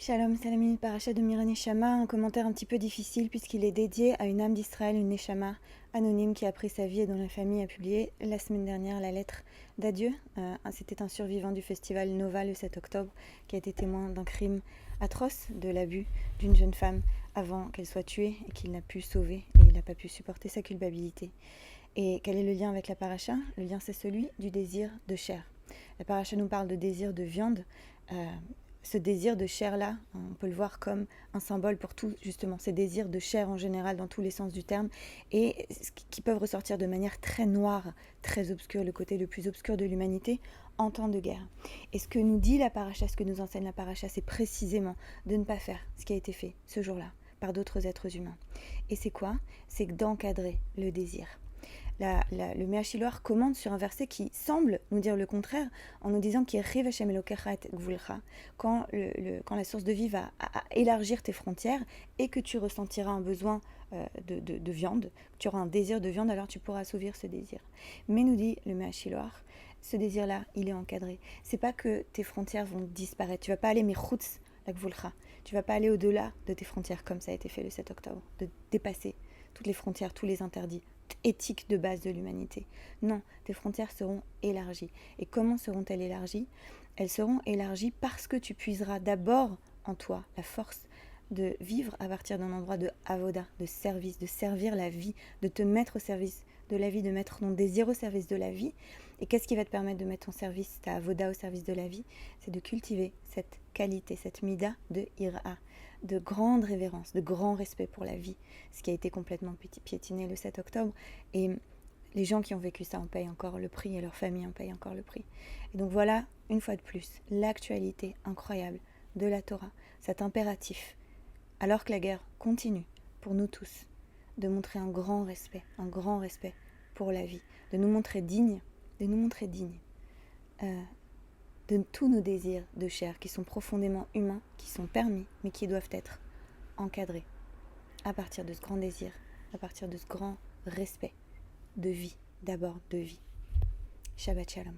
Shalom, c'est la minute paracha de Mira Neshama, un commentaire un petit peu difficile puisqu'il est dédié à une âme d'Israël, une Neshama anonyme qui a pris sa vie et dont la famille a publié la semaine dernière la lettre d'adieu. C'était un survivant du festival Nova le 7 octobre qui a été témoin d'un crime atroce, de l'abus d'une jeune femme avant qu'elle soit tuée et qu'il n'a pu sauver et il n'a pas pu supporter sa culpabilité. Et quel est le lien avec la paracha? Le lien, c'est celui du désir de chair. La paracha nous parle de désir de viande. Ce désir de chair-là, on peut le voir comme un symbole pour tout, justement, ces désirs de chair en général, dans tous les sens du terme, et qui peuvent ressortir de manière très noire, très obscure, le côté le plus obscur de l'humanité, en temps de guerre. Et ce que nous dit la paracha, ce que nous enseigne la paracha, c'est précisément de ne pas faire ce qui a été fait ce jour-là, par d'autres êtres humains. Et c'est quoi? C'est d'encadrer le désir. Le Méachiloar commande sur un verset qui semble nous dire le contraire, en nous disant quand la source de vie va élargir tes frontières et que tu ressentiras un besoin de viande, tu auras un désir de viande, alors tu pourras assouvir ce désir. Mais nous dit le Méachiloar, ce désir-là, il est encadré. C'est pas que tes frontières vont disparaître. Tu vas pas aller mechutz la gvulcha. Tu vas pas aller au-delà de tes frontières comme ça a été fait le 7 octobre, de dépasser toutes les frontières, tous les interdits éthique de base de l'humanité. Non, tes frontières seront élargies. Et comment seront-elles élargies? Elles seront élargies parce que tu puiseras d'abord en toi la force de vivre à partir d'un endroit de avoda, de service, de servir la vie, de te mettre au service de la vie, de mettre ton désir au service de la vie. Et qu'est-ce qui va te permettre de mettre ton service, ta avoda au service de la vie? C'est de cultiver cette qualité, cette mida de ira, de grande révérence, de grand respect pour la vie, ce qui a été complètement piétiné le 7 octobre. Et les gens qui ont vécu ça en payent encore le prix et leurs familles en payent encore le prix. Et donc voilà, une fois de plus, l'actualité incroyable de la Torah, cet impératif, alors que la guerre continue pour nous tous, de montrer un grand respect pour la vie, de nous montrer dignes, de tous nos désirs de chair qui sont profondément humains, qui sont permis, mais qui doivent être encadrés à partir de ce grand désir, à partir de ce grand respect de vie, d'abord de vie. Shabbat Shalom.